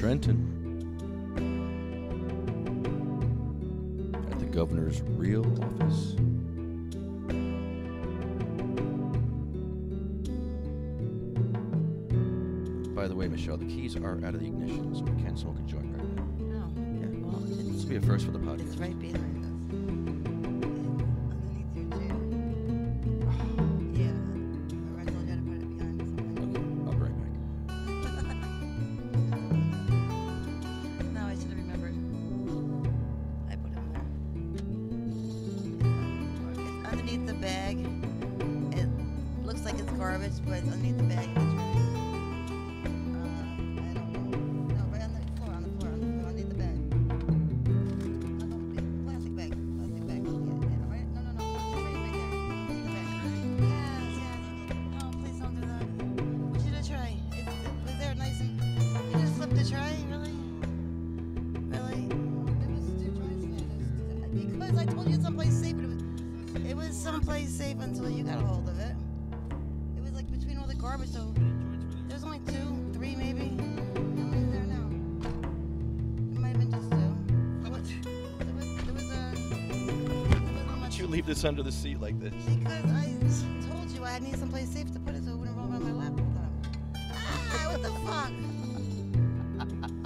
Trenton. At the governor's real office. By the way, Michelle, the keys are out of the ignition, so we can't smoke a joint right now. Oh, yeah, well, This will be a first for the podcast. it's right behind us. Underneath your chair. Yeah. Remember I told you how to put it behind something? Okay, I'll be right back. No, I should have remembered. I put him there. It's underneath the bag. It looks like it's garbage, but it's underneath the bag. I don't know. No, right on the floor, underneath the bag. Plastic bag. Yeah, right? No. Right there. Underneath the bag. Yes. Oh, please don't do that. What you to try? Was there nice and... You just slipped the tray? Really? There was 2 joints in there. Because I told you someplace safe, but it was someplace safe until you got a hold of it. It was like between all the garbage, so there's only 2, 3 maybe. How many is there now? It might have been just 2. There was Why don't you leave this under the seat like this? because I told you I need someplace safe to put it so it wouldn't roll around my lap all the time. Ah, what the fuck?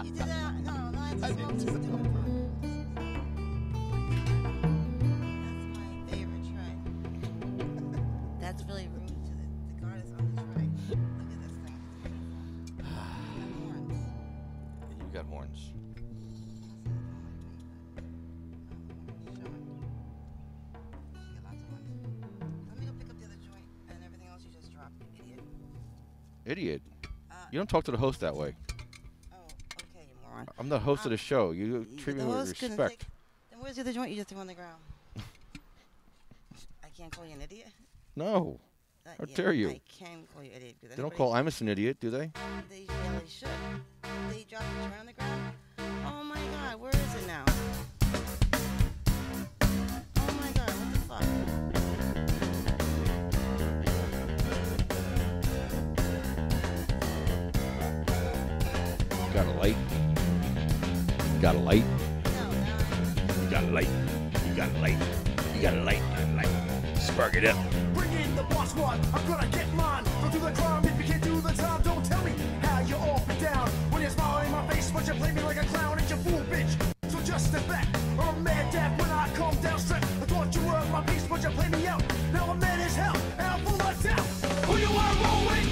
You did that? No, I just smoked it. That's my favorite tray. That's really rude to the guard that's on the tray. Look at this thing. You got horns. Let me go pick up the other joint and everything else you just dropped, you idiot. Idiot. You don't talk to the host that way. Oh, okay, you moron. I'm the host of the show. You treat me The with host couldn't respect. Then where's the other joint you just threw on the ground? I can't call you an idiot? No. How dare you? I can call you idiot. They don't call Imus an idiot, do they? They really should. They dropped the tray on the ground. Oh my god, where is it now? Oh my god, what the fuck? Got a light? Got a light? No. You got a light? You got a light? You got a light? Spark it up. Bring in the boss one, I'm gonna get mine. Go do the crime if you can't do the time. Don't tell me how you're off and down. When you smile in my face, but you play me like a clown and you fool bitch. So just step back, or I'm mad dad when I come down straight. I thought you were my piece, but you play me out. Now I'm mad as hell, and I'm full of doubt. Who you wanna roll with?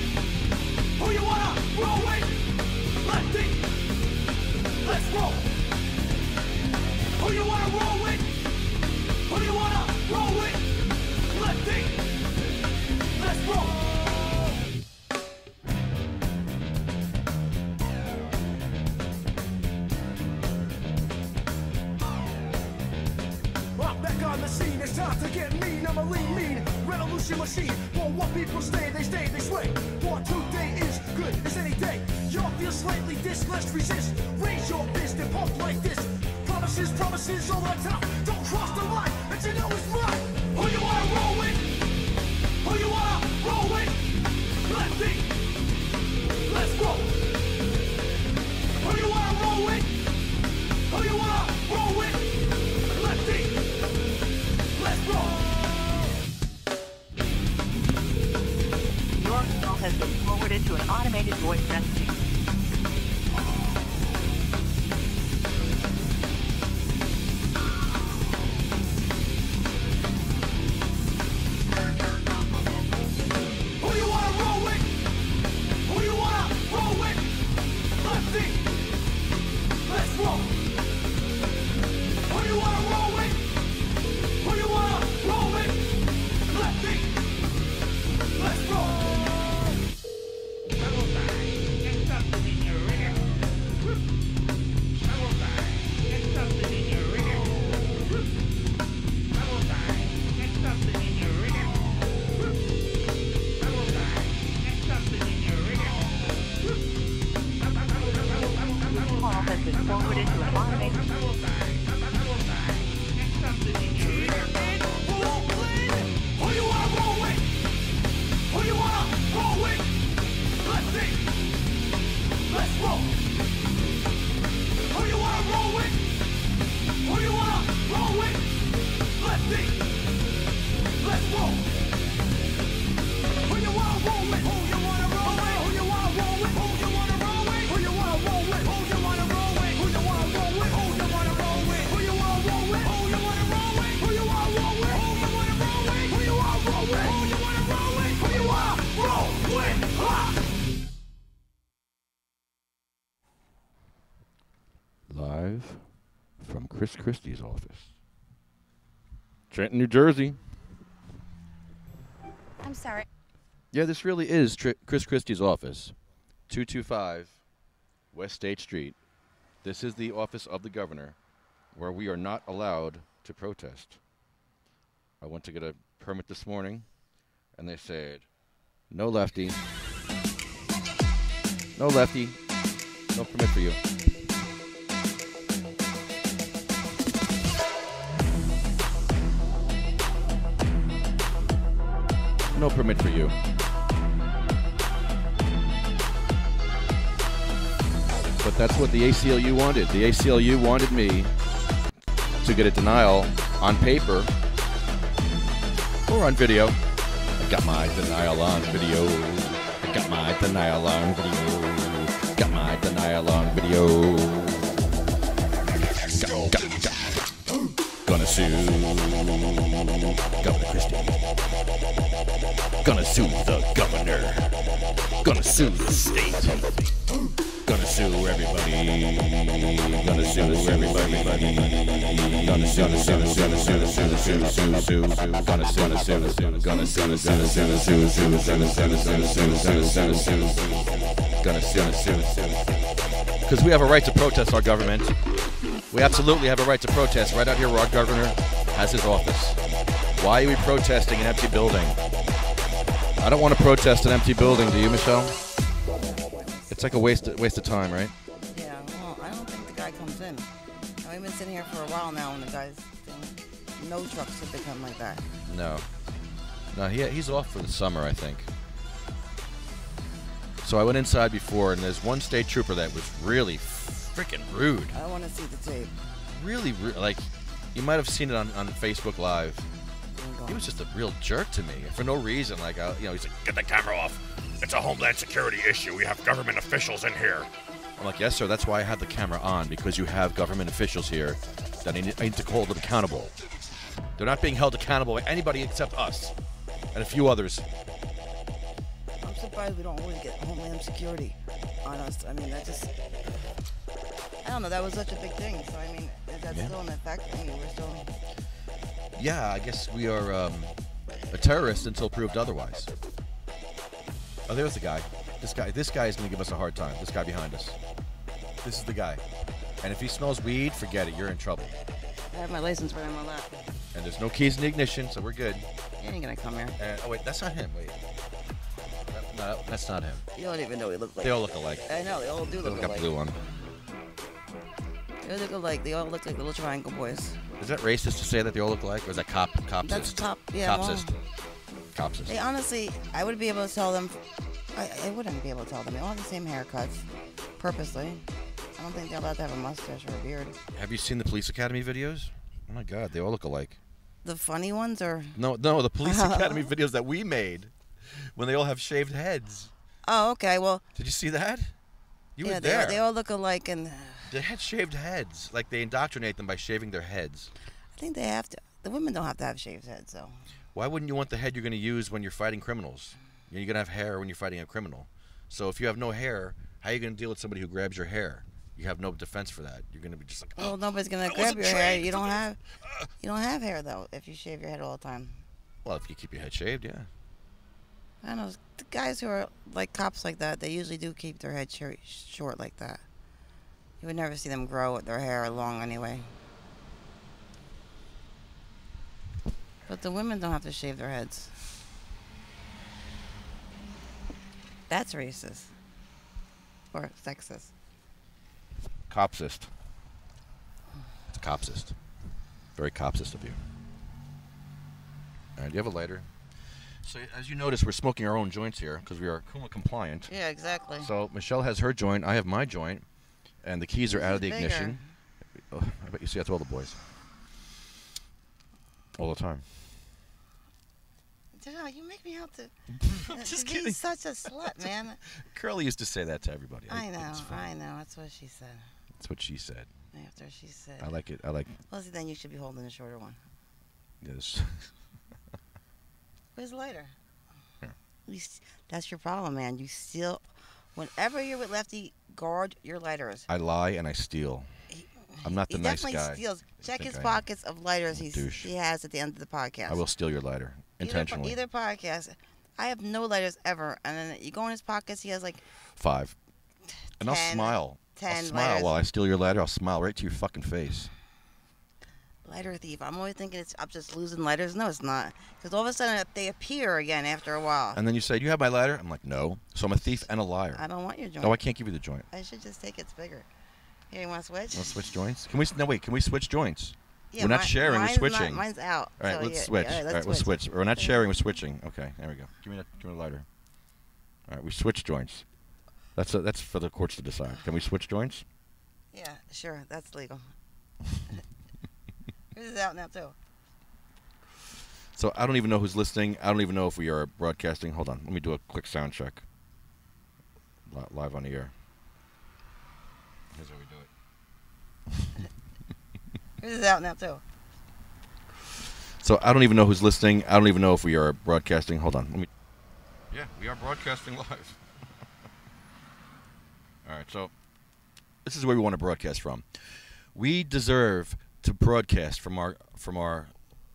Who you wanna roll with? Lefty, let's roll. Who you wanna roll with? Who you wanna roll with? Lefty, let's roll. I'm back on the scene, it's time to get mean. I'm a lean revolution machine. For what people stay, they sway. For today is good as any day. Y'all feel slightly this, let's resist. Raise your fist and pump like this. Promises all the time. Don't cross the line, but you know it's mine. Who you wanna roll with? Who you wanna roll with? Lefty, let's roll. Who you wanna roll with? Who you wanna roll with? Lefty, let's roll. Your call has been forwarded to an automated voice messaging. Who you wanna roll with? Who you wanna roll with? Lefty, let's roll. Who you wanna roll with? Who you wanna roll with? Lefty, let's roll. Christie. Let's roll. Who you wanna roll with? Who you wanna roll with? Who you wanna roll with? Who you wanna roll with? Who you wanna roll with? Who you wanna roll with? Who you wanna roll with? Who you wanna roll with? Who you wanna roll with? Who you wanna roll with? Who you wanna roll with? Who you wanna roll with? Who you wanna roll with? Who you wanna roll with? Who you wanna roll with? Live from Chris Christie's office. Trenton, New Jersey. I'm sorry. Yeah, this really is Chris Christie's office. 225 West State Street. This is the office of the governor, where we are not allowed to protest. I went to get a permit this morning, and they said, no lefty. No lefty. No permit for you. No permit for you. But that's what the ACLU wanted. The ACLU wanted me to get a denial on paper or on video. I got my denial on video. I got my denial on video. Got my denial on video. Gonna sue Governor Christie. Gonna sue the governor. Gonna sue the state. Gonna sue everybody. Gonna sue everybody. Gonna sue. Gonna sue. Because we have a right to protest our government. We absolutely have a right to protest right out here where our governor has his office. Why are we protesting an empty building? I don't want to protest an empty building, do you, Michelle? It's like a waste of time, right? Yeah, well, I don't think the guy comes in. We've been sitting here for a while now, and the guy's thing, no trucks have become like that. No, he's off for the summer, I think. So I went inside before, and there's one state trooper that was really freaking rude. I want to see the tape. Really rude. Like, you might have seen it on Facebook Live. He was just a real jerk to me for no reason. Like, he's like, Get the camera off. It's a Homeland Security issue. We have government officials in here. I'm like, yes, sir. That's why I have the camera on, because you have government officials here that I need to hold them accountable. They're not being held accountable by anybody except us and a few others. I'm surprised we don't always get Homeland Security on us. I mean, that just, I don't know, that was such a big thing. So, I mean, is that still in effect? I mean, we're still... Yeah, I guess we are a terrorist until proved otherwise. Oh, there's the guy. This guy is going to give us a hard time. This guy behind us. This is the guy. And if he smells weed, forget it. You're in trouble. I have my license right on my lap. And there's no keys in the ignition, so we're good. He ain't gonna come here. And, oh, wait, that's not him. Wait. No, that's not him. You don't even know what he looks like. They all look alike. I know, they all do They look got alike. blue on. They look alike. They all look like little triangle boys. Is that racist to say that they all look alike, or is that copsist? That's yeah. Copsist. Copsist. They honestly, I would be able to tell them. I wouldn't be able to tell them. They all have the same haircuts, purposely. I don't think they're allowed to have a mustache or a beard. Have you seen the Police Academy videos? Oh my God, they all look alike. The funny ones, or No, the Police Academy videos that we made, when they all have shaved heads. oh, okay. Well, Did you see that? You yeah, were there. they all look alike, and They had shaved heads. Like, they indoctrinate them by shaving their heads. I think they have to. The women don't have to have shaved heads, so. Why wouldn't you want the head you're going to use when you're fighting criminals? You're going to have hair when you're fighting a criminal. So if you have no hair, how are you going to deal with somebody who grabs your hair? You have no defense for that. You're going to be just like, Well, nobody's gonna grab your hair. You don't have hair though if you shave your head all the time. well, if you keep your head shaved, yeah. I don't know. The guys who are like cops like that, they usually do keep their head short like that. You would never see them grow with their hair long anyway. But the women don't have to shave their heads. That's racist. Or sexist. Copsist. It's copsist. Very copsist of you. All right, do you have a lighter? So as you notice, we're smoking our own joints here because we are CUMA compliant. Yeah, exactly. So Michelle has her joint, I have my joint, and the keys are out of the ignition. Oh, I bet you see that's all the boys. All the time. Dude, you make me out to. Just be kidding. such a slut, man. Curly used to say that to everybody. I think know. it's fun. I know. That's what she said. That's what she said. After she said. I like it. I like Well, see, then you should be holding the shorter one. this. Where's the lighter? Here. That's your problem, man. You still, whenever you're with Lefty, guard your lighters. I lie and I steal. I'm not the He nice definitely guy. steals. Check think his I am. pockets of lighters Douche. he has at the end of the podcast. I will steal your lighter intentionally. Either podcast. I have no lighters ever. And then you go in his pockets, he has like 5. And I'll 10 smile. 10 I'll smile lighters. while I steal your lighter. I'll smile right to your fucking face. lighter thief. I'm always thinking I'm just losing lighters. No, it's not. Because all of a sudden they appear again after a while. And then you say, "Do you have my lighter?" I'm like, "No." So I'm a thief and a liar. I don't want your joint. Oh, I can't give you the joint. I should just take it's bigger. Here, you want to switch? Want to switch joints? Can we? No, wait. Can we switch joints? Yeah, we're not sharing. We're mine's switching. mine's out. All right, so let's yeah, switch. Yeah, All right, let's switch. switch. We're not sharing. We're switching. Okay, there we go. Give me the lighter. All right, we switch joints. That's for the courts to decide. Can we switch joints? Yeah, sure. That's legal. This is out now, too. So I don't even know who's listening. I don't even know if we are broadcasting. Hold on. Let me do a quick sound check. Live on the air. Here's how we do it. This is out now, too. So I don't even know who's listening. I don't even know if we are broadcasting. Hold on. Let me. Yeah, we are broadcasting live. All right, so this is where we want to broadcast from. We deserve to broadcast from our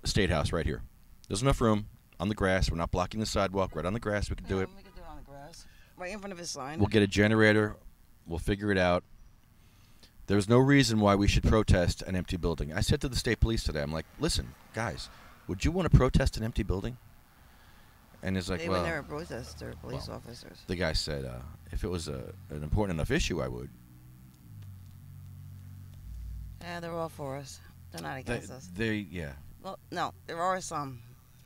state house right here. There's enough room on the grass. We're not blocking the sidewalk. Right on the grass, we can do it. We can do it on the grass. Right in front of his sign. We'll get a generator. We'll figure it out. There's no reason why we should protest an empty building. I said to the state police today, I'm like, listen, guys, would you want to protest an empty building? And it's like, They well, would never protest. They're police officers. the guy said, if it was an important enough issue, I would. Yeah, they're all for us. They're not against us. Yeah. Well, no, there are some.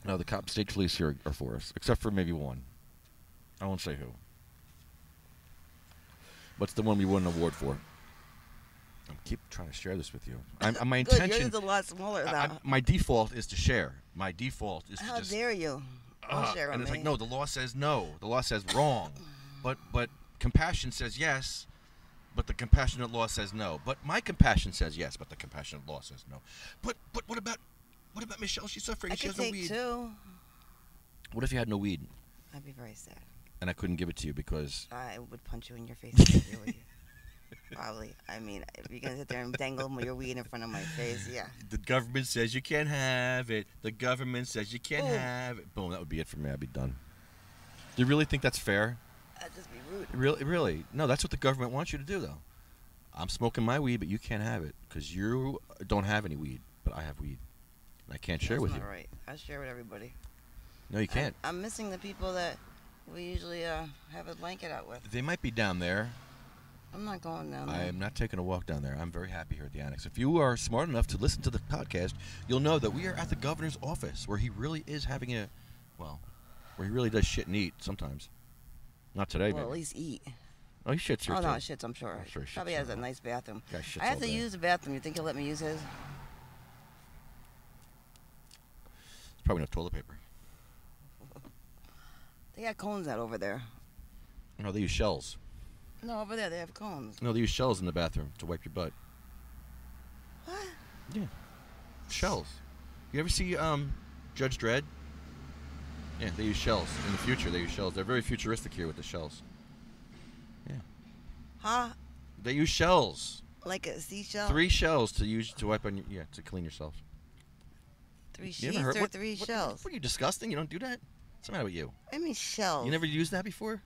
No, the state police here are for us, except for maybe one. I won't say who. What's the one we won an award for? I keep trying to share this with you. My Good, intention. yours is a lot smaller, though. My default is to share. My default is How to just. dare you? Don't share and with it's me. like, no, the law says no. The law says wrong. But compassion says yes. But the compassionate law says no. But my compassion says yes. But the compassionate law says no. But what about Michelle? She's suffering. I She could has no take weed. 2. What if you had no weed I'd be very sad. and I couldn't give it to you because? I would punch you in your face. If I did with you. Probably. I mean, if you're gonna sit there and dangle your weed in front of my face, yeah. The government says you can't have it. The government says you can't Ooh. have it. Boom, that would be it for me. I'd be done. Do you really think that's fair? That'd just be rude. Really? No, that's what the government wants you to do, though. I'm smoking my weed, but you can't have it because you don't have any weed, but I have weed. And I can't share That's with not you. right. I share with everybody. No, you can't. I'm missing the people that we usually have a blanket out with. They might be down there. I'm not going down there. I am not taking a walk down there. I'm very happy here at the Annex. If you are smart enough to listen to the podcast, you'll know that we are at the governor's office where he really is having where he really does shit and eat sometimes. Not today, Well, at maybe. least eat. Oh, he shits here, Oh, too. no, it shits, I'm sure. I'm sure he shits Probably has a all nice bathroom. Guy shits I have all to day. use the bathroom. You think he'll let me use his? There's probably no toilet paper. They got cones out over there. No, they use shells. No, over there they have cones. No, they use shells in the bathroom to wipe your butt. What? Yeah. Shells. You ever see Judge Dredd? Yeah, they use shells. In the future, they use shells. They're very futuristic here with the shells. Yeah. Huh? They use shells. Like a seashell? 3 shells to wipe on your, to clean yourself. 3 You sheets ever heard, or what, 3 what- shells? What are you disgusting? You don't do that? What's the matter with you? I mean shells. You never used that before?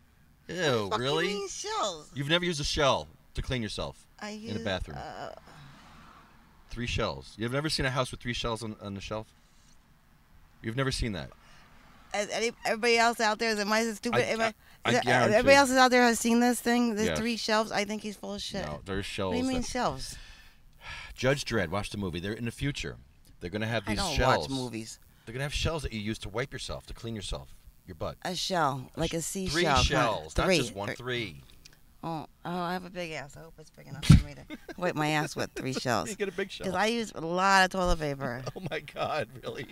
Ew, What the fuck really? You mean shells? You've never used a shell to clean yourself I in a bathroom. 3 shells. You've never seen a house with 3 shells on the shelf? You've never seen that. Everybody else out there, am I stupid? I guarantee. Everybody else out there has seen this thing? There's Yes. 3 shelves? I think he's full of shit. No, there's shells. What do you mean that- shelves? Judge Dredd, watch the movie. They're in the future. They're going to have I these don't shells. watch movies. They're going to have shells that you use to wipe yourself, to clean yourself, your butt. A shell, like a 3 seashell. shells, not Three. just one, 3. I have a big ass. I hope it's big enough for me to wipe my ass with 3 shells. You get a big shell. Because I use a lot of toilet paper. Oh my God, really?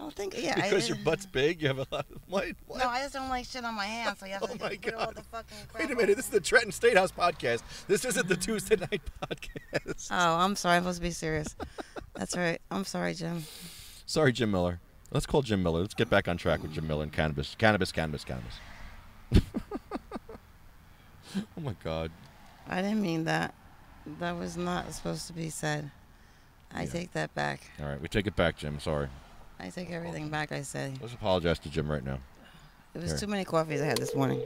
I think, yeah. Because your butt's big, you have a lot of what? No, I just don't like shit on my hands, so you have to my put all God. the fucking crap. Wait a minute, this is the Trenton State House podcast. This isn't the Tuesday night podcast. Oh, I'm sorry. I'm supposed to be serious. That's right. I'm sorry, Jim. Sorry, Jim Miller. Let's call Jim Miller. Let's get back on track with Jim Miller and cannabis. Cannabis. Oh my God. I didn't mean that. That was not supposed to be said. I take that back. All right, we take it back, Jim. Sorry. I take everything back I said. Let's apologize to Jim right now. It was Here. too many coffees I had this morning.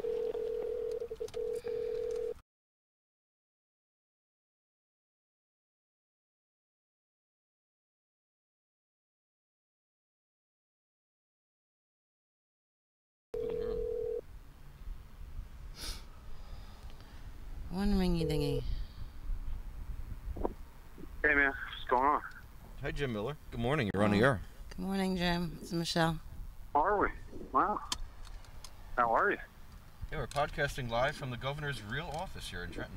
One ringy dingy. Hey man, what's going on? Hi, Jim Miller. Good morning. You're on the air. Good morning, Jim. It's Michelle. How are we? Wow. How are you? Yeah, we're podcasting live from the governor's real office here in Trenton.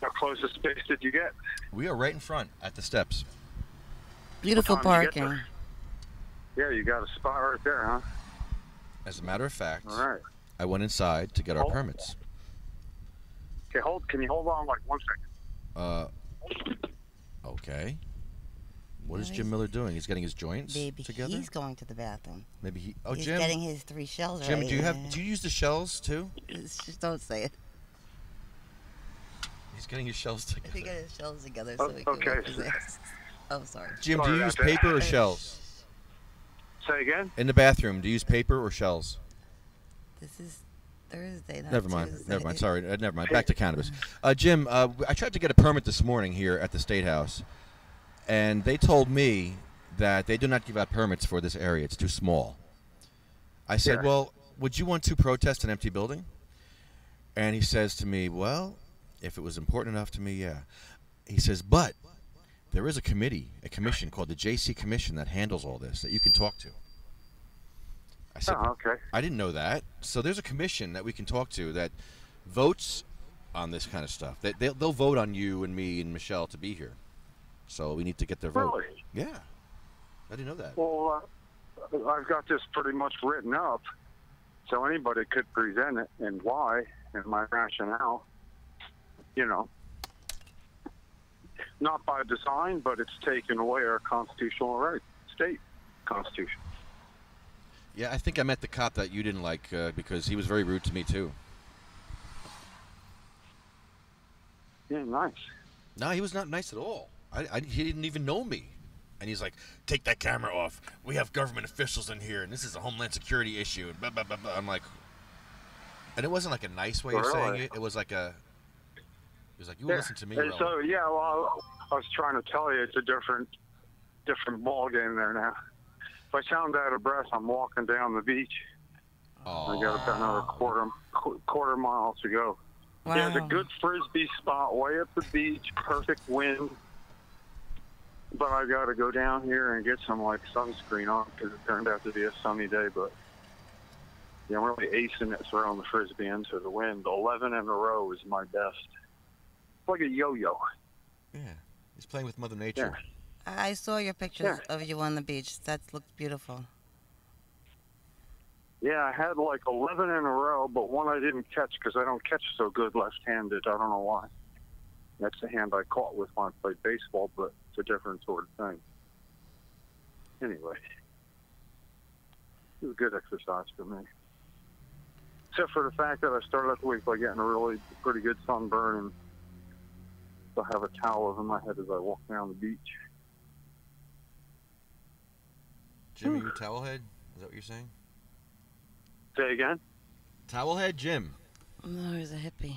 How close to space did you get? We are right in front at the steps. Beautiful What time did you get parking. Yeah, you got a spot right there, huh? As a matter of fact, All right. I went inside to get our Oh. permits. Okay, can you hold on like 1 second? Okay. What is No, Jim he's- Miller doing? He's getting his joints Baby, together? he's going to the bathroom. Maybe he... Oh, He's Jim. getting his 3 shells Jim, ready. do you use the shells too? Just don't say it. He's getting his shells He together. got his shells together so he can Okay. wipe his ass. Oh, sorry. Jim, do Sorry you use about that. paper or shells? Say again? In the bathroom, do you use paper or shells? This is Thursday, not Never mind. Tuesday. Never mind. Sorry. Never mind. Back to cannabis. Jim, I tried to get a permit this morning here at the State House, and they told me that they do not give out permits for this area. It's too small. I said, Yeah. well, would you want to protest an empty building? And he says to me, well, if it was important enough to me, yeah. He says, but there is a commission called the JC Commission that handles all this that you can talk to. I said, Oh, okay. I didn't know that. So there's a commission that we can talk to that votes on this kind of stuff. They'll vote on you and me and Michelle to be here. So we need to get their vote. Really? Yeah. I didn't know that. Well, I've got this pretty much written up, so anybody could present it and why and my rationale. You know, not by design, but it's taken away our constitutional right, state constitution. Yeah, I think I met the cop that you didn't like because he was very rude to me too. Yeah, nice. No, he was not nice at all. He didn't even know me. And he's like, take that camera off. We have government officials in here, and this is a Homeland Security issue. And blah, blah, blah, blah. I'm like, and it wasn't like a nice way of saying Really? it. It was like he was like, you will listen to me. And Rowan." so, yeah, well, I was trying to tell you it's a different ball game there now. If I sound out of breath, I'm walking down the beach. Aw. I got about another quarter mile to go. Wow. There's a good frisbee spot way up the beach, perfect wind. But I got to go down here and get some like sunscreen on because it turned out to be a sunny day. But yeah, I'm really acing it throwing the frisbee into the wind. 11 in a row is my best. It's like a yo-yo. Yeah, he's playing with Mother Nature. Yeah. I saw your pictures of you on the beach. That looked beautiful. Yeah, I had like 11 in a row, but one I didn't catch because I don't catch so good left-handed. I don't know why. That's the hand I caught with when I played baseball, but it's a different sort of thing. Anyway, it was good exercise for me. Except for the fact that I started out the week by getting a really pretty good sunburn, and I have a towel over my head as I walk down the beach. Jim, are you a towel head? Is that what you're saying? Say again? Towel head, Jim. No, he's a hippie.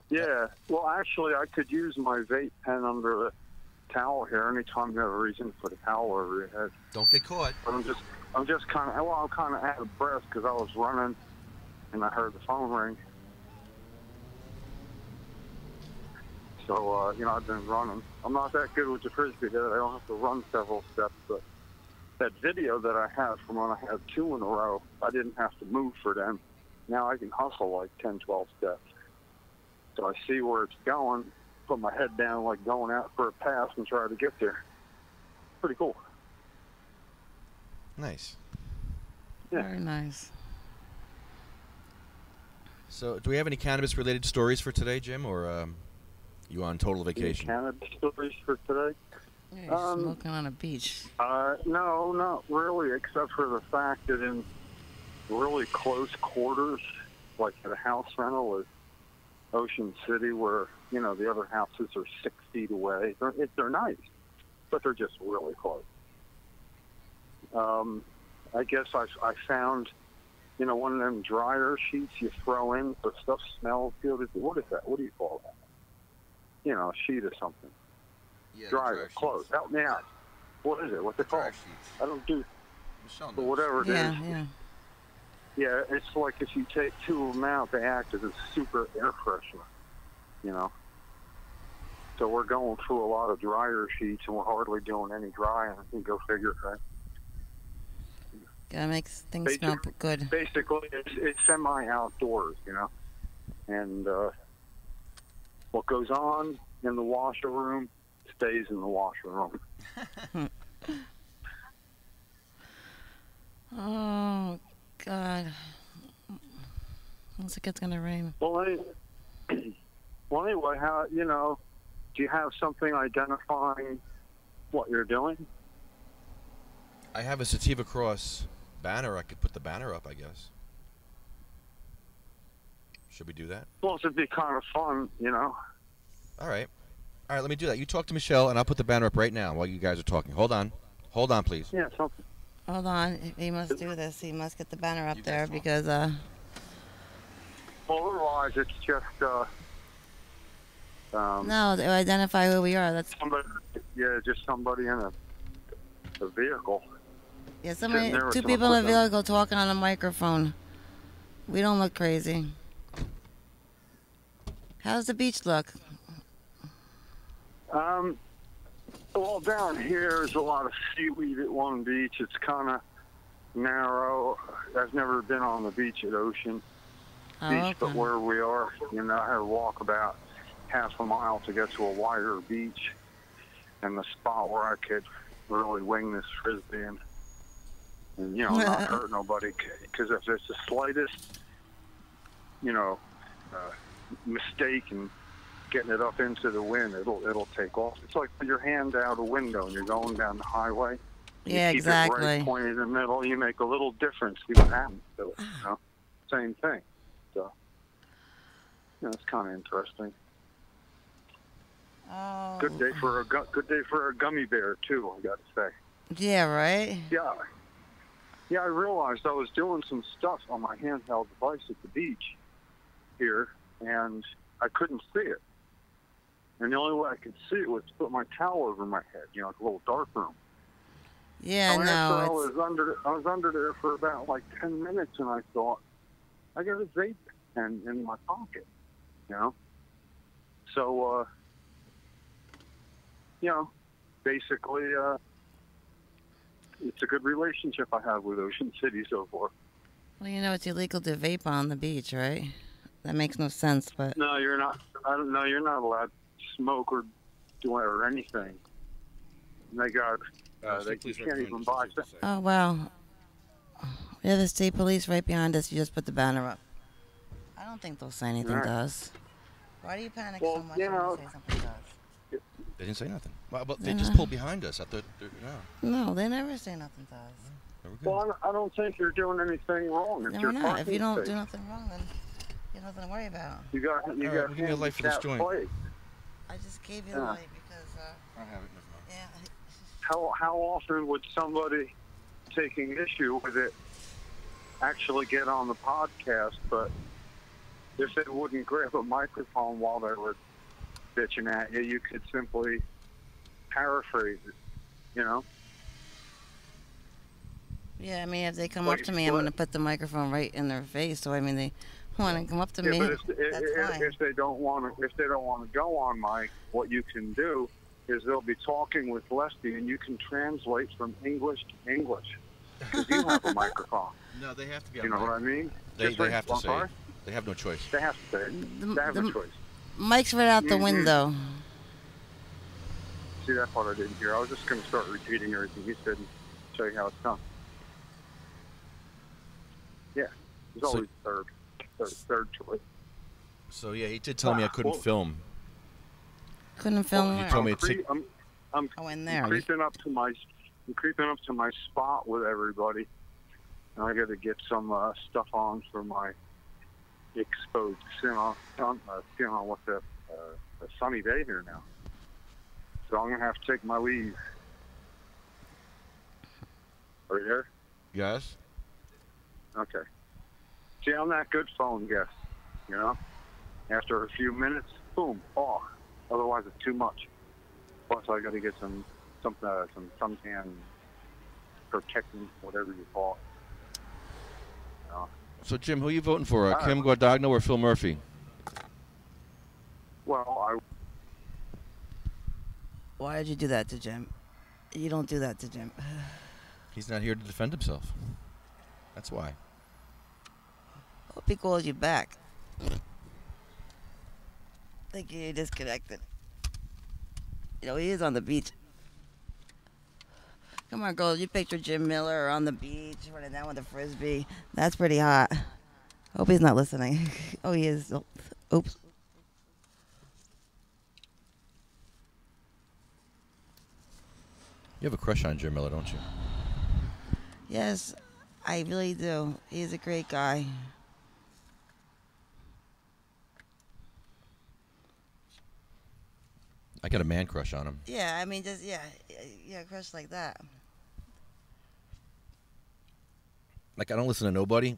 Yeah, well, actually, I could use my vape pen under the towel here anytime you have a reason to put a towel over your head. Don't get caught. But I'm just kind of, I'm kind of out of breath because I was running and I heard the phone ring. So, I've been running. I'm not that good with the frisbee that I don't have to run several steps, but that video that I have from when I had 2 in a row, I didn't have to move for them. now I can hustle like 10, 12 steps. So I see where it's going, put my head down like going out for a pass and try to get there. Pretty cool. Nice. Yeah. Very nice. So, do we have any cannabis-related stories for today, Jim, or you on total vacation? Cannabis stories for today? Yeah, you're smoking on a beach. No, not really, except for the fact that in really close quarters, like at a house rental at Ocean City, where, you know, the other houses are 6 feet away. They're nice, but they're just really close. I guess I found, you know, one of them dryer sheets you throw in so stuff smells good. What is that? What do you call that? You know, a sheet or something. Yeah, Dryer, clothes. Help me out. What is it? What's it called? I don't do. Michelle But whatever it is. Yeah. Yeah, it's like if you take 2 of them out, they act as a super air freshener, you know. So we're going through a lot of dryer sheets, and we're hardly doing any drying. You go figure, right? Gotta make things smell good. Basically, it's semi-outdoors, you know. And what goes on in the washer room stays in the washer room. Oh, God. Looks like it's gonna rain. Well, anyway, how, you know, do you have something identifying what you're doing? I have a Sativa Cross banner. I could put the banner up, I guess. Should we do that? Well, it'd be kind of fun, you know. All right, let me do that. You talk to Michelle, and I'll put the banner up right now while you guys are talking. Hold on, please. Yeah, something. Hold on. He must do this. He must get the banner up there because, Well, otherwise, it's just, no, they identify who we are. That's just somebody in a vehicle. yeah, somebody, Sitting there with 2 some people in a equipment. vehicle talking on a microphone. We don't look crazy. How's the beach look? Well, down here there's a lot of seaweed at one beach. It's kind of narrow. I've never been on the beach at Ocean Beach, but where we are, you know, I had to walk about half a mile to get to a wider beach, and the spot where I could really wing this frisbee and you know, not hurt nobody. Because if there's the slightest, you know, mistake in getting it up into the wind, it'll take off. It's like put your hand out a window and you're going down the highway. Yeah, you keep exactly. it right pointed in the middle. You make a little difference. See what happens to it. You know? Same thing. So, you know, it's kind of interesting. Oh. Good day for a gummy bear too, I got to say. Yeah, right? Yeah, I realized I was doing some stuff on my handheld device at the beach here, and I couldn't see it. And the only way I could see it was to put my towel over my head, you know, like a little dark room. Yeah, So after I no, was under there for about like 10 minutes, and I thought, I got a vape pen in my pocket, you know. So, you know, basically, it's a good relationship I have with Ocean City so far. well, you know, it's illegal to vape on the beach, right? That makes no sense, but No, you're not. I don't know. You're not allowed to smoke or do or anything. And they got. They can't even buy. oh wow. We have the state police right behind us. You just put the banner up. I don't think they'll say anything Right. to us. Why do you panic Well, so much you when know- they say something to us? They didn't say nothing. Well, but they Yeah. just pulled behind us. I thought, no, No, they never say nothing to us. they were good. Well, I don't think you're doing anything wrong. It's No, your we're not. If parking you don't space. do nothing wrong, then you have nothing to worry about. You got. All right, we'll give you a light for this handicap joint. plates. I just gave you the Yeah. light because, I have it. Never mind. yeah. How often would somebody taking issue with it actually get on the podcast? But if they wouldn't grab a microphone while they were bitching at you, you could simply paraphrase it. You know. Yeah, I mean, if they come Like up to me, I'm what? going to put the microphone right in their face. So, I mean, they want to come up to Yeah, me. but That's fine. if they don't want to go on mic, what you can do is they'll be talking with Lefty, and you can translate from English to English because you have a microphone. No, they have to be. You know what I mean? They have to say. They have no choice. They have to say. They have no choice. Mike's right out the window. See, that part I didn't hear. I was just going to start repeating everything he said and show you how it's done. Yeah, it's always third choice. So yeah, he did tell me I couldn't film. Couldn't film. He told me I'm in there. creeping up to my spot with everybody, and I got to get some stuff on for my exposed skin on what's a sunny day here now. So I'm gonna have to take my leave. Are you there? Yes. Okay. See, I'm that good phone guest, you know. After a few minutes, boom, off. Otherwise, it's too much. Plus, I got to get some suntan protectant, whatever you call it. You know? So Jim, who are you voting for? Kim Guadagno or Phil Murphy? Well, Why did you do that to Jim? You don't do that to Jim. He's not here to defend himself. That's why. Hope he calls you back. Think you're disconnected. You know, he is on the beach. Come on, girl. You picture Jim Miller on the beach running down with a frisbee. That's pretty hot. Hope he's not listening. Oh, he is. Oops. You have a crush on Jim Miller, don't you? Yes, I really do. He's a great guy. I got a man crush on him. Yeah, I mean, just, yeah, crush like that. Like, I don't listen to nobody.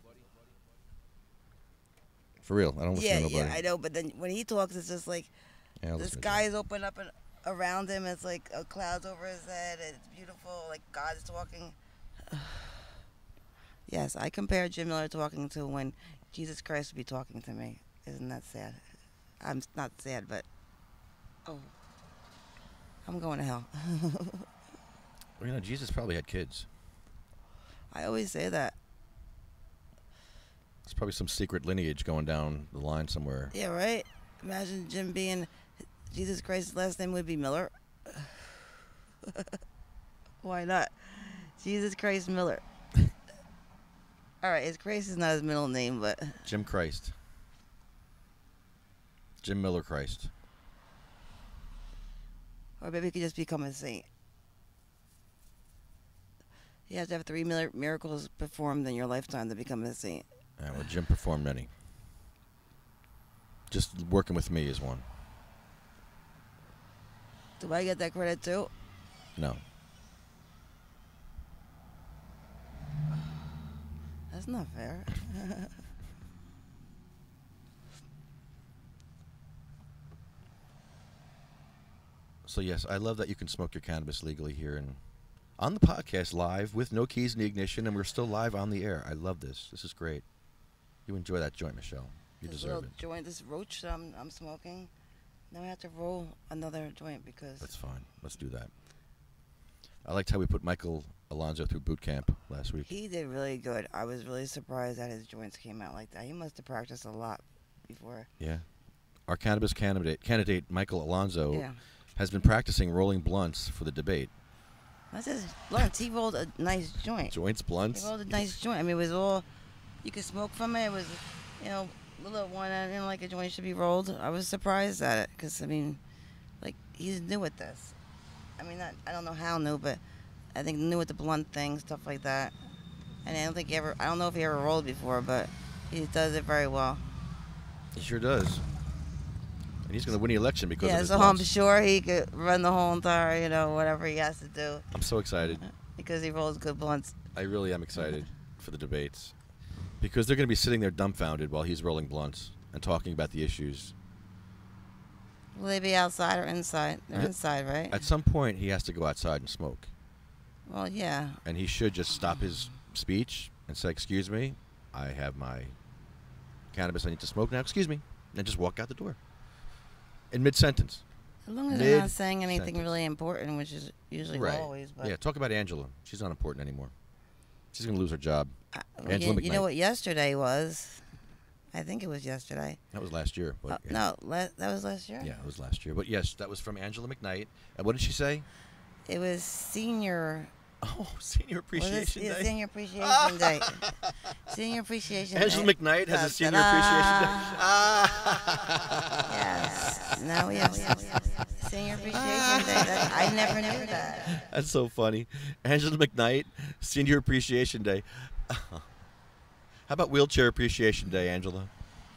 For real, I don't listen to nobody. Yeah, I know, but then when he talks, it's just like, Yeah, the sky's open up and around him. It's like a cloud's over his head. It's beautiful, like God's talking. Yes, I compare Jim Miller talking to when Jesus Christ would be talking to me. Isn't that sad? I'm not sad, but I'm going to hell. Well, you know, Jesus probably had kids. I always say that. There's probably some secret lineage going down the line somewhere. Yeah, right? Imagine Jim being Jesus Christ's last name would be Miller. Why not? Jesus Christ Miller. All right, his Christ is not his middle name, but Jim Christ. Jim Miller Christ. Or maybe he could just become a saint. You have to have 3 miracles performed in your lifetime to become a saint. Yeah, well, Jim performed many. Just working with me is one. Do I get that credit too? No. That's not fair. So yes, I love that you can smoke your cannabis legally here and on the podcast live with no keys in the ignition, and we're still live on the air. I love this. This is great. You enjoy that joint, Michelle. You This deserve little it. joint, this roach that I'm smoking. Now I have to roll another joint because That's fine. Let's do that. I liked how we put Michael Alonso through boot camp last week. he did really good. I was really surprised that his joints came out like that. He must have practiced a lot before. Yeah. Our cannabis candidate Michael Alonso Yeah. has been practicing rolling blunts for the debate. That's his blunts. He rolled a nice joint. Joints, blunts. He rolled a nice joint. I mean, it was all, you could smoke from it. It was, you know, little one, I didn't like a joint should be rolled. I was surprised at it because, I mean, like, he's new at this. I mean, I don't know how new, but I think new with the blunt thing, stuff like that. And I don't know if he ever rolled before, but he does it very well. He sure does. And he's going to win the election because of Yeah, his so I'm blunts. sure he could run the whole entire, you know, whatever he has to do I'm so excited. because he rolls good blunts. I really am excited for the debates because they're going to be sitting there dumbfounded while he's rolling blunts and talking about the issues. Will they be outside or inside? They're inside, right? At some point, he has to go outside and smoke. Well, yeah. And he should just stop his speech and say, "Excuse me, I have my cannabis I need to smoke now. Excuse me." And just walk out the door. In mid-sentence. As long as they're not Mid saying anything sentence. really important, which is usually Right. always. But Yeah, talk about Angela. She's not important anymore. She's gonna lose her job. Angela You know McKnight. what yesterday was? I think it was yesterday. That was last year. But, No, that was last year. Yeah, it was last year. But yes, that was from Angela McKnight. And what did she say? It was senior. Oh, Senior Appreciation Day. Senior Appreciation Day. Senior Appreciation Day. Angela McKnight has a Senior Appreciation Day. Yes. Now we have Senior Appreciation Day. I never knew that. That's so funny. Angela McKnight, Senior Appreciation Day. How about Wheelchair Appreciation Day, Angela?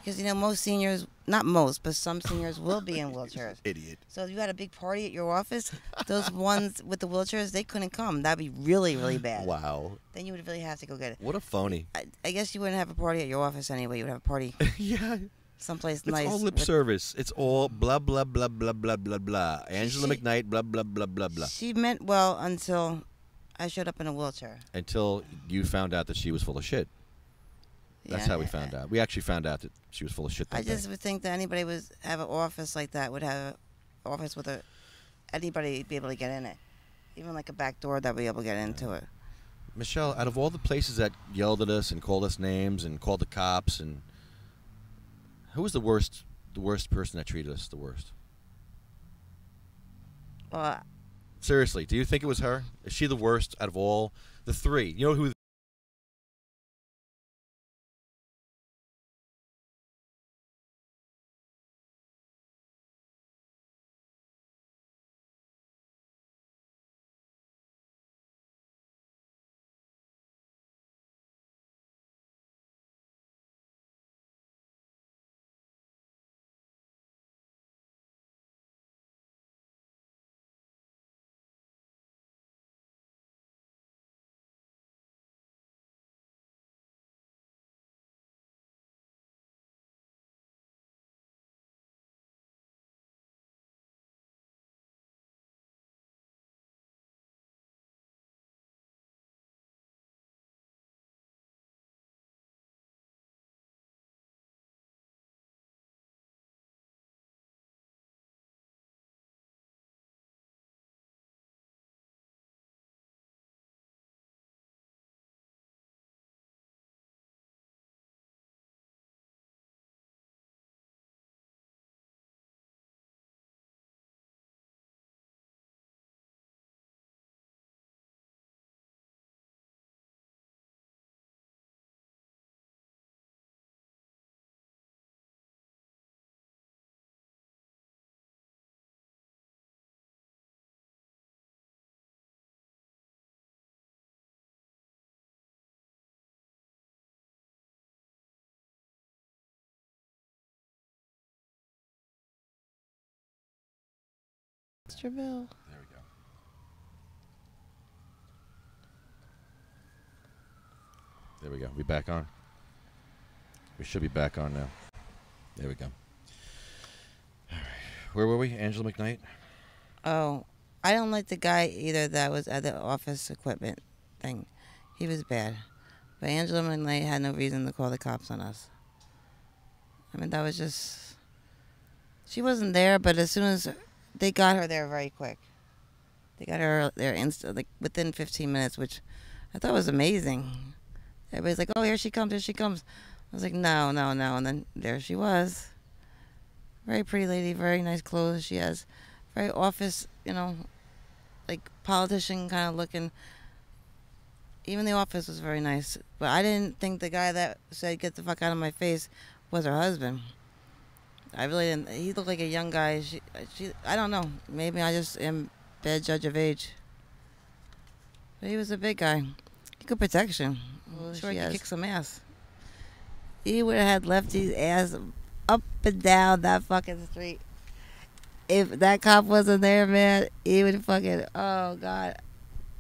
Because, most seniors, not most, but some seniors will be in wheelchairs. Idiot. So if you had a big party at your office, those ones with the wheelchairs, they couldn't come. That'd be really, really bad. Wow. Then you would really have to go get it. What a phony. I guess you wouldn't have a party at your office anyway. You would have a party Yeah. someplace It's nice. all lip service. It's all blah, blah, blah, blah, blah, blah, blah. Angela McKnight, blah, blah, blah, blah, blah. She meant well until I showed up in a wheelchair. Until you found out that she was full of shit. That's how we found out. We actually found out that she was full of shit that I day. just would think that anybody would have an office like that, would have an office with anybody be able to get in it. Even like a back door that would be able to get into it. Michelle, out of all the places that yelled at us and called us names and called the cops, and who was the worst person that treated us the worst? Well, Seriously, do you think it was her? Is she the worst out of all the three? You know who? Mr. Bill. There we go. There we go. We back on? We should be back on now. There we go. All right. Where were we? Angela McKnight? Oh, I don't like the guy either that was at the office equipment thing. He was bad. But Angela McKnight had no reason to call the cops on us. I mean, that was just... She wasn't there, but as soon as... They got her there very quick. They got her there like within 15 minutes, which I thought was amazing. Everybody's like, oh, here she comes, here she comes. I was like, no, no, no. And then there she was. Very pretty lady, very nice clothes she has. Very office, like politician kind of looking. Even the office was very nice. But I didn't think the guy that said, get the fuck out of my face, was her husband. I really didn't. He looked like a young guy. I don't know. Maybe I just am bad judge of age. But he was a big guy. He could protection. Well, sure, he could kick some ass. He would have had Lefty's ass up and down that fucking street. If that cop wasn't there, man, he would fucking. Oh God,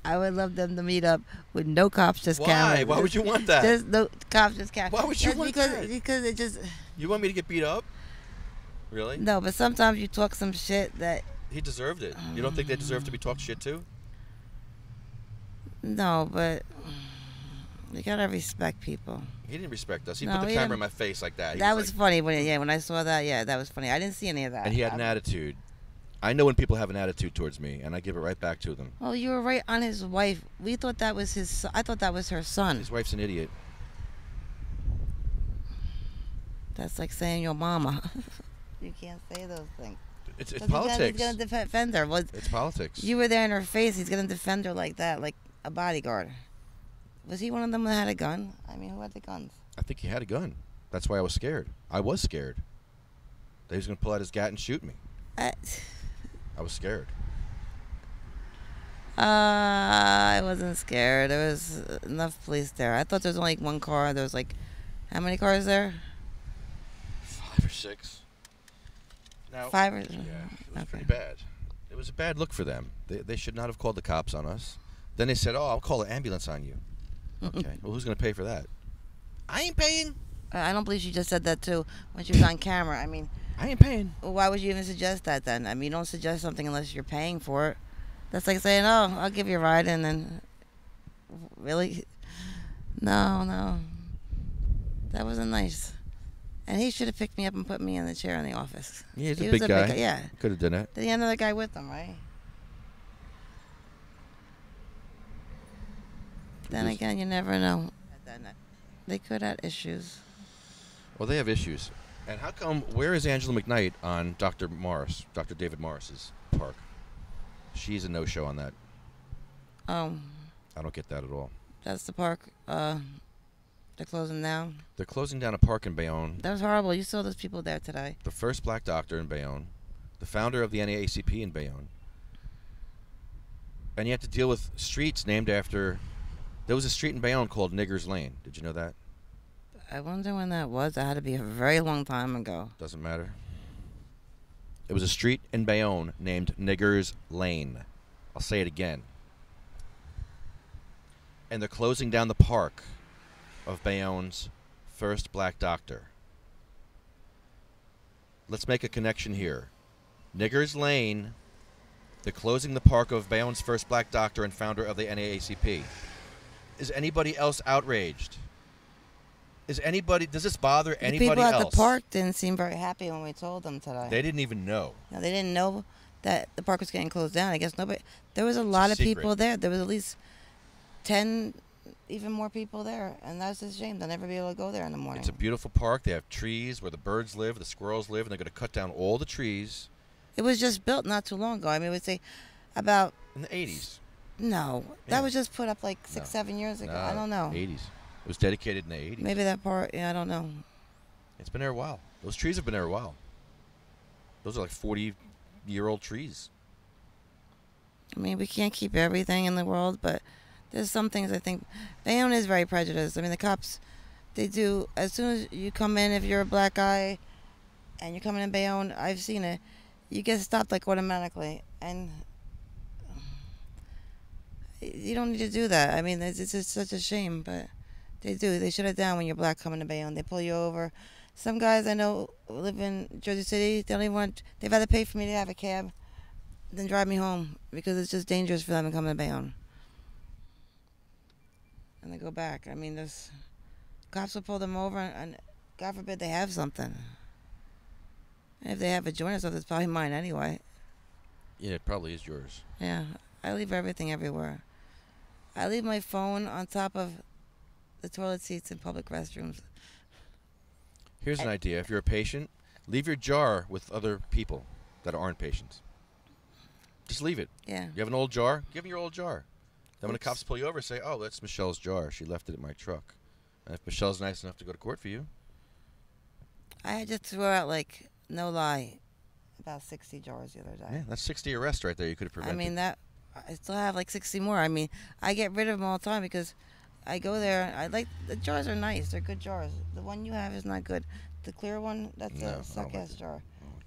I would love them to meet up with no cops, just cameras. Why would you want that? Just no cops, just cameras. Why would you want that? Because it just. You want me to get beat up? Really? No, but sometimes you talk some shit that... He deserved it. You don't think they deserve to be talked shit to? No, but you gotta respect people. He didn't respect us. He No, put the he camera didn't. in my face like that. He That was like, funny when I saw that. Yeah, that was funny. I didn't see any of that. and he had an attitude. I know when people have an attitude towards me, and I give it right back to them. Well, you were right on his wife. We thought that was his. I thought that was her son. His wife's an idiot. That's like saying your mama. You can't say those things. It's He's politics. gonna defend her. It's politics. You were there in her face. He's gonna defend her like that, like a bodyguard. Was he one of them that had a gun? I mean, who had the guns? I think he had a gun. That's why I was scared. I was scared. That he was going to pull out his gat and shoot me. I was scared. I wasn't scared. There was enough police there. I thought there was only one car. There was like, how many cars there? 5 or 6. Now, 5 or... Yeah, it was pretty bad. It was a bad look for them. They should not have called the cops on us. Then they said, oh, I'll call an ambulance on you. Okay, well, who's going to pay for that? I ain't paying. I don't believe she just said that, too, when she was on camera. I mean... I ain't paying. Why would you even suggest that, then? I mean, you don't suggest something unless you're paying for it. That's like saying, oh, I'll give you a ride, and then... Really? No. That wasn't nice. And he should have picked me up and put me in the chair in the office. Yeah, he's a big guy. Yeah. Could have done that. Then he had another guy with him, right? Then again, you never know. They could have issues. Well, they have issues. And how come, where is Angela McKnight on Dr. David Morris's park? She's a no-show on that. I don't get that at all. That's the park. They're closing down. They're closing down a park in Bayonne. That was horrible. You saw those people there today. The first black doctor in Bayonne. The founder of the NAACP in Bayonne. And you have to deal with streets named after... There was a street in Bayonne called Niggers Lane. Did you know that? I wonder when that was. That had to be a very long time ago. Doesn't matter. It was a street in Bayonne named Niggers Lane. I'll say it again. And they're closing down the park of Bayonne's first black doctor. Let's make a connection here. Niggers Lane, they're closing the park of Bayonne's first black doctor and founder of the NAACP. Is anybody else outraged? Does this bother anybody else? The people at the park didn't seem very happy when we told them today. They didn't even know. No, they didn't know that the park was getting closed down. I guess nobody... There was a lot of people there. There was at least 10, even more people there. And that's a shame. They'll never be able to go there in the morning. It's a beautiful park. They have trees where the birds live, the squirrels live, and they're going to cut down all the trees. It was just built not too long ago. I mean, I would say about... In the 80s. No. Yeah. That was just put up like 6, 7 years ago. No, I don't know. 80s. It was dedicated in the 80s. Maybe that part, yeah, I don't know. It's been there a while. Those trees have been there a while. Those are like 40-year-old trees. I mean, we can't keep everything in the world, but there's some things I think... Bayonne is very prejudiced. I mean, the cops, they do... As soon as you come in, if you're a black guy and you're coming in Bayonne, I've seen it, you get stopped like automatically. And you don't need to do that. I mean, it's just such a shame, but they do. They shut it down when you're black coming to Bayonne. They pull you over. Some guys I know live in Jersey City. They don't even want... They'd rather pay for me to have a cab than drive me home because it's just dangerous for them to come to Bayonne. And they go back. I mean, there's... Cops will pull them over and God forbid they have something. And if they have a joint or something, it's probably mine anyway. Yeah, it probably is yours. Yeah. I leave everything everywhere. I leave my phone on top of the toilet seats in public restrooms. Here's an idea. If you're a patient, leave your jar with other people that aren't patients. Just leave it. Yeah. You have an old jar? Give them your old jar. Then when the cops pull you over, say, oh, that's Michelle's jar. She left it in my truck. And if Michelle's nice enough to go to court for you. I just threw out, like, no lie, about 60 jars the other day. Yeah, that's 60 arrests right there you could have prevented. I mean, I still have like 60 more. I mean, I get rid of them all the time because I go there. I like... The jars are nice. They're good jars. The one you have is not good. The clear one, that's a suck-ass jar.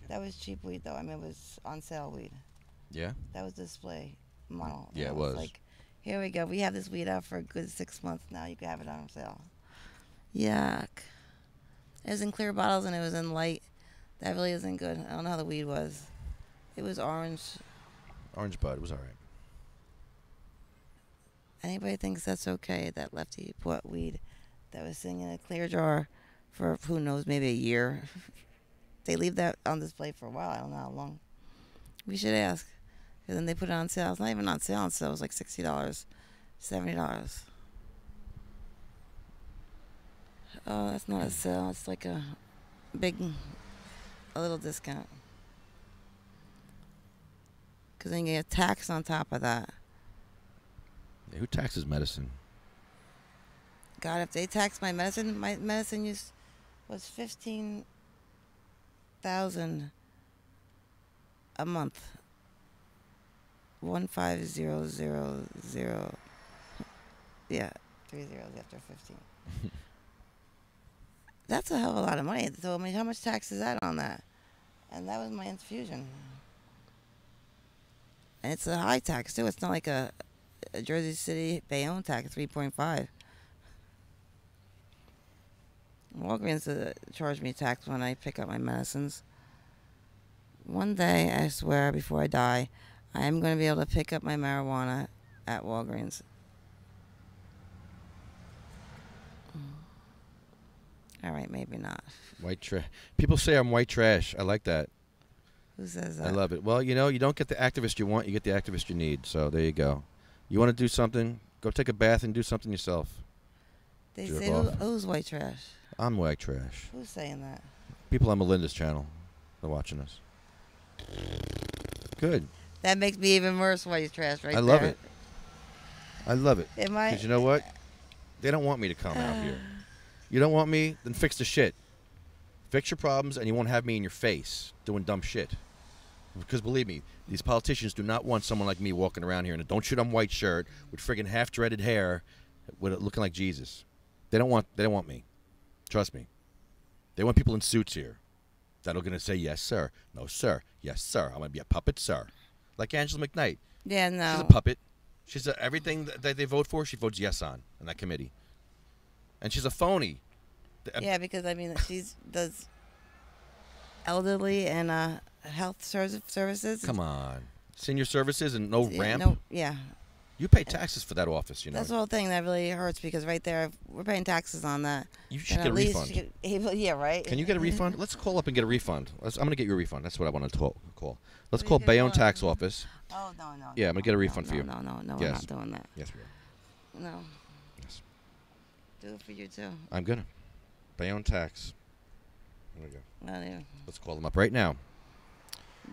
That was cheap weed, though. I mean, it was on sale weed. Yeah? That was display model. Yeah, it was. Like, here we go. We have this weed out for a good 6 months now. You can have it on sale. Yuck. It was in clear bottles and it was in light. That really isn't good. I don't know how the weed was. It was orange. Orange bud. It was all right. Anybody thinks that's okay, that Lefty bought weed that was sitting in a clear jar for, who knows, maybe a year. They leave that on display for a while. I don't know how long. We should ask. Because then they put it on sale. It's not even on sale. It was like $60, $70. Oh, that's not a sale. It's like a little discount. Because then you get tax on top of that. Yeah, who taxes medicine? God, if they tax my medicine use was $15,000 a month. 15000. Yeah, 3 zeros after 15. That's a hell of a lot of money. So I mean, how much tax is that on that? And that was my infusion. And it's a high tax too. It's not like a Jersey City Bayonne tax, 3.5. Walgreens charge me tax when I pick up my medicines. One day, I swear, before I die, I am going to be able to pick up my marijuana at Walgreens. All right, maybe not. White trash. People say I'm white trash. I like that. Who says that? I love it. Well, you know, you don't get the activist you want, you get the activist you need. So there you go. You want to do something, go take a bath and do something yourself. They Jerk say, off. who's white trash? I'm white trash. Who's saying that? People on Melinda's channel are watching us. Good. That makes me even worse white trash right there. I love it. I love it. Am I? Because you know what? They don't want me to come out here. You don't want me? Then fix the shit. Fix your problems and you won't have me in your face doing dumb shit. Because believe me, these politicians do not want someone like me walking around here in a don't shoot on white shirt with friggin' half-dreaded hair with it looking like Jesus. They don't want me. Trust me. They want people in suits here that are going to say, yes, sir. No, sir. Yes, sir. I'm going to be a puppet, sir. Like Angela McKnight. Yeah, no. She's a puppet. She's everything that they vote for, she votes yes on in that committee. And she's a phony. Yeah, because, I mean, she does elderly and health services. Come on. Senior services and no ramp? No, yeah. You pay taxes for that office, you know. That's the whole thing that really hurts because right there, we're paying taxes on that. You should get a refund. Yeah, right? Can you get a refund? Let's call up and get a refund. I'm going to get you a refund. That's what I want to call. Let's What call are you gonna Bayonne call? Tax Office. Oh, no. Yeah, I'm going to get a refund for you. No, Yes. we're not doing that. Yes, we are. No. Yes. Do it for you, too. I'm going to. Bayonne Tax. There we go. Well, yeah. Let's call them up right now.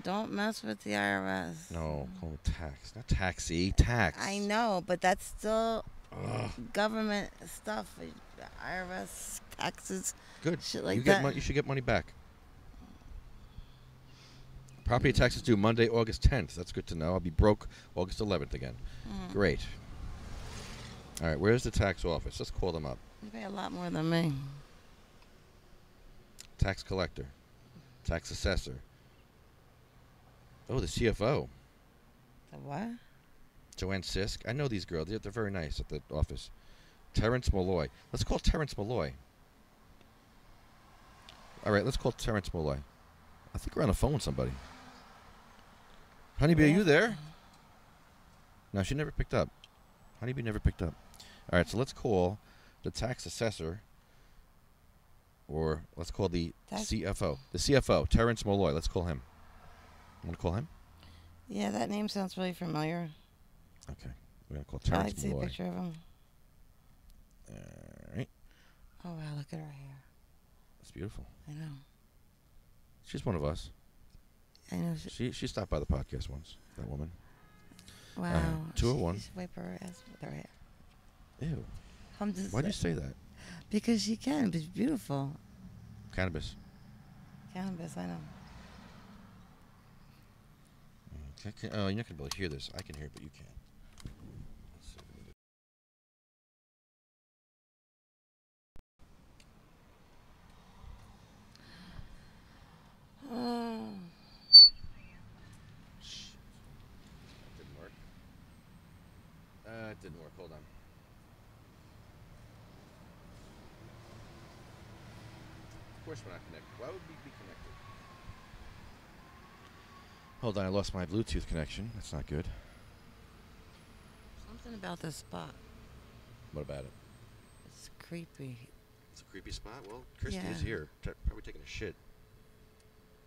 Don't mess with the IRS. No, call it tax. Not taxi. Tax. I know, but that's still Ugh. government stuff. IRS, taxes, Good. shit like you that. You should get money back. Property taxes due Monday, August 10th. That's good to know. I'll be broke August 11th again. Great. All right, where's the tax office? Let's call them up. You pay a lot more than me. Tax collector. Tax assessor. Oh, the CFO. The what? Joanne Sisk. I know these girls. They're very nice at the office. Terrence Malloy. Let's call Terrence Malloy. All right, let's call Terrence Malloy. I think we're on the phone with somebody. Honeybee, are you there? No, she never picked up. Honeybee never picked up. All right, so let's call the tax assessor, or let's call the CFO. The CFO, Terrence Malloy. Let's call him. You want to call him? Yeah, that name sounds really familiar. Okay, we're going to call I'd Terrence like to see a Malloy. picture of him. All right. Oh, wow, look at her hair. That's beautiful. I know. She's one of us. I know. She stopped by the podcast once, that woman. Wow. 201. She should wipe her ass with her hair. Ew. I'm just Why'd you say that? Because she can. It's beautiful. Cannabis. Cannabis, I know. Okay. Oh, you're not going to be able to hear this. I can hear it, but you can't. Let's see. Didn't work. It didn't work. Hold on. Of course we're not connected. Why would we be connected? Hold on, I lost my Bluetooth connection. That's not good. Something about this spot. What about it? It's creepy. It's a creepy spot. Well, Christie is Yeah. here. Probably taking a shit.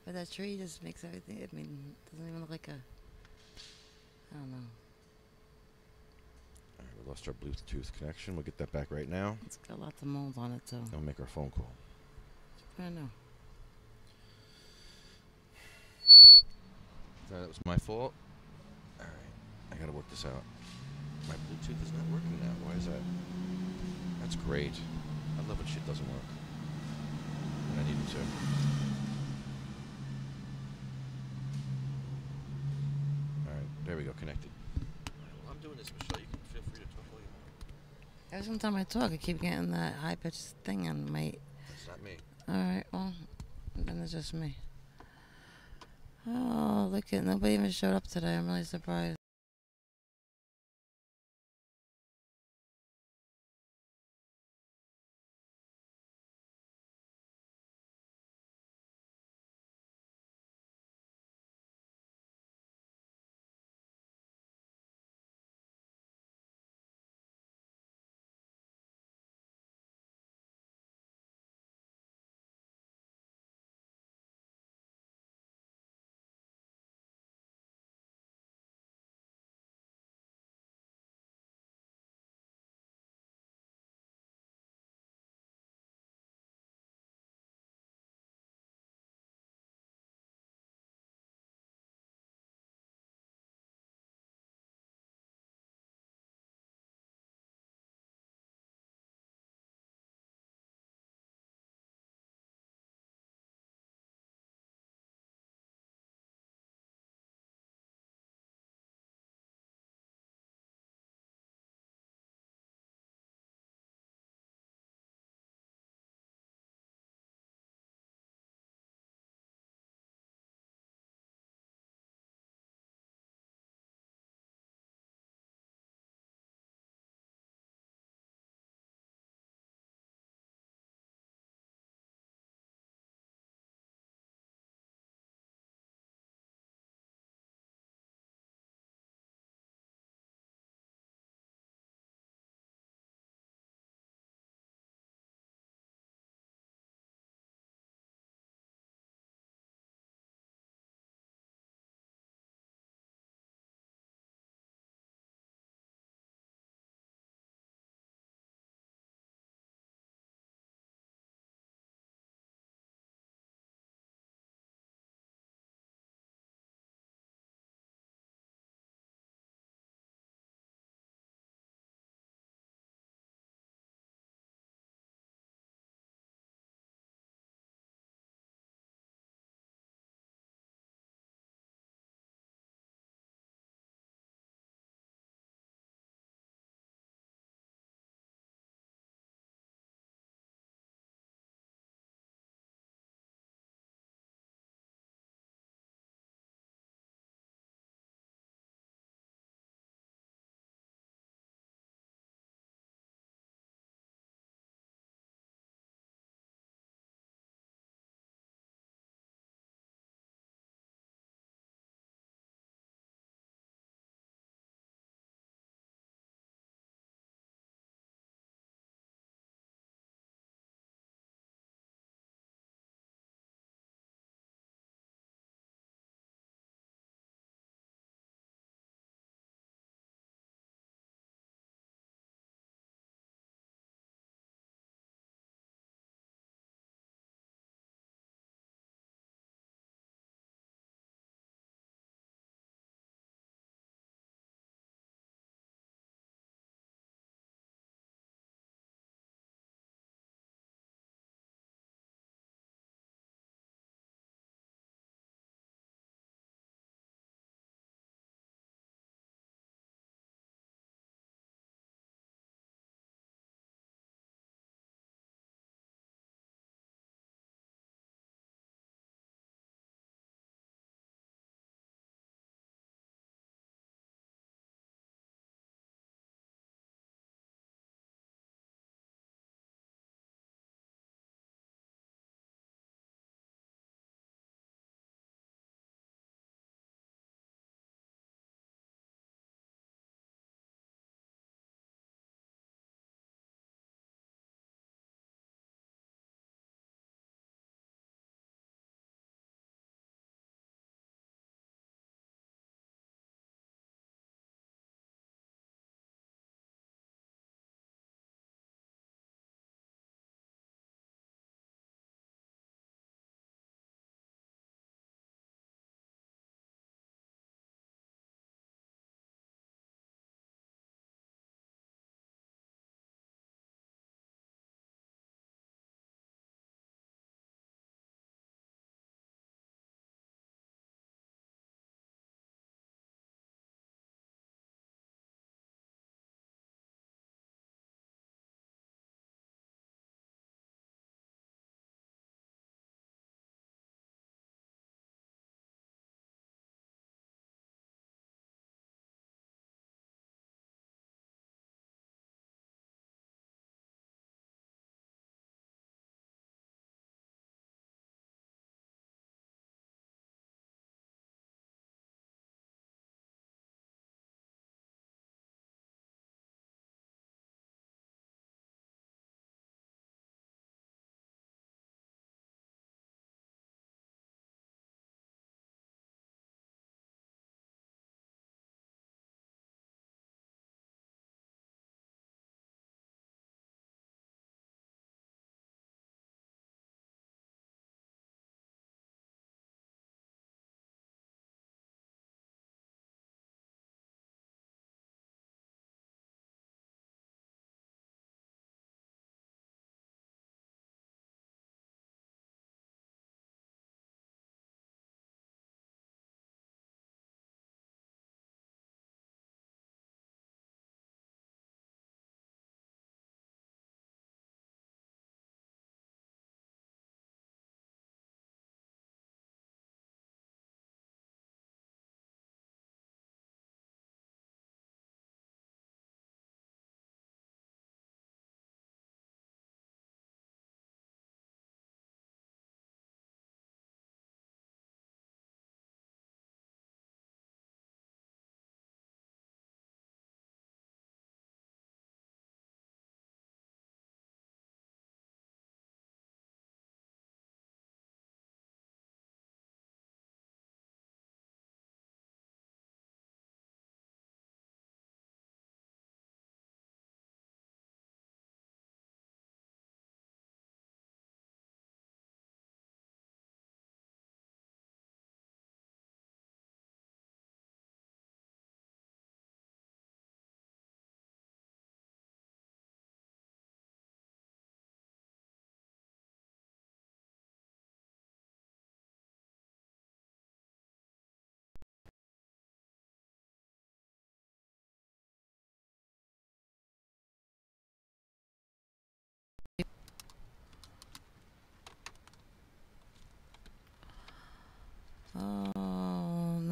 But that tree just makes everything. I mean, doesn't even look like a. I don't know. All right, we lost our Bluetooth connection. We'll get that back right now. It's got lots of mold on it, so. I'll make our phone call. I don't know. That was my fault. All right, I gotta work this out. My Bluetooth is not working now. Why is that? That's great. I love when shit doesn't work. And I need it to. All right, there we go, connected. All right, well, I'm doing this, Michelle. You can feel free to talk all you want. Every time I talk, I keep getting that high-pitched thing on my... It's not me. All right, well, then it's just me. Oh, look at... Nobody even showed up today. I'm really surprised.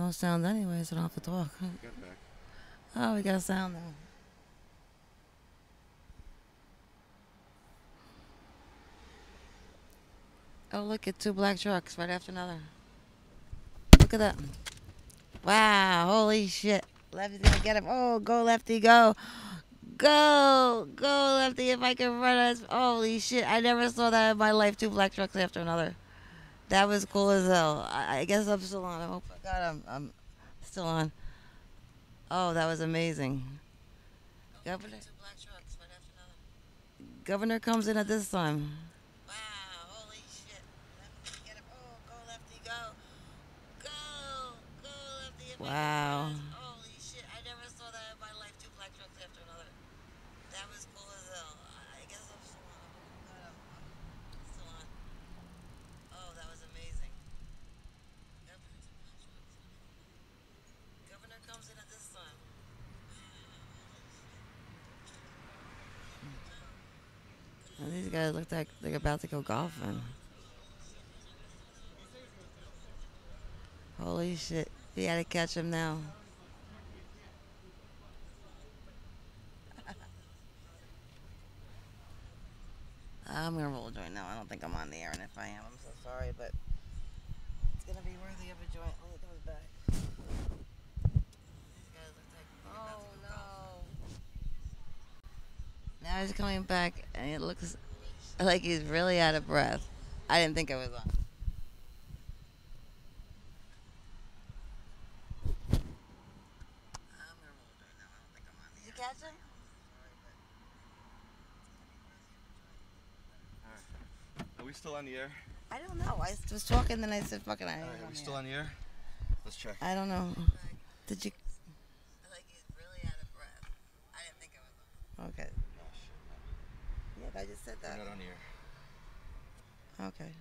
no sound anyway, so I don't have to talk. Oh, we got sound now. Oh, look at 2 black trucks right after another. Look at that. Wow, holy shit. Lefty's gonna get him. Oh, go Lefty, go. Go Lefty, if I can run us. Holy shit, I never saw that in my life. 2 black trucks after another. That was cool as hell. I guess I'm still on. I hope God I'm still on. Oh, that was amazing. Governor, 2 black trucks right after another. Governor comes in at this time. Wow, holy shit. Lefty, get him. Oh, go Lefty, go. Go Lefty. If wow. Holy shit, I never saw that in my life. 2 black trucks after another. That was cool as hell. I guess I'm still on. I'm still on. Oh, that was amazing. Governor comes in at this time. And these guys look like they're about to go golfing. Holy shit. We had to catch him now. I'm going to roll a joint now. I don't think I'm on the air, and if I am, I'm so sorry, but it's going to be worthy of a joint when he comes back. These guys look like they're about to go golfing. Now he's coming back, and it looks like he's really out of breath. I didn't think I was on. I'm going to roll a joint now. I don't think I'm on the air. Did you catch him? Are we still on the air? I don't know. I was talking, then I said, fucking, Are we still on the air? Let's check. I don't know. Did you? Like he's really out of breath. I didn't think I was on. Okay. Oh, shit, no. Yeah, I just said that. We're not on the air. Okay.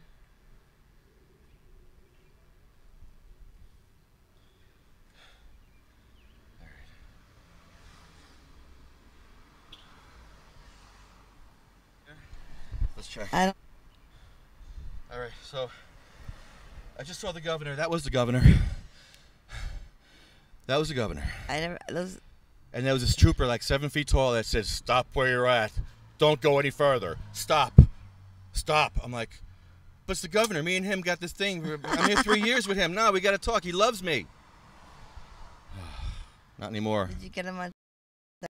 All right. Let's check. I don't. All right, so I just saw the governor. That was the governor. That was the governor. I never. Those. And there was this trooper like 7 feet tall that says, "Stop where you're at. Don't go any further. Stop. Stop." I'm like, but it's the governor. Me and him got this thing. I'm here 3 years with him. No, we got to talk. He loves me. Not anymore. Did you get him on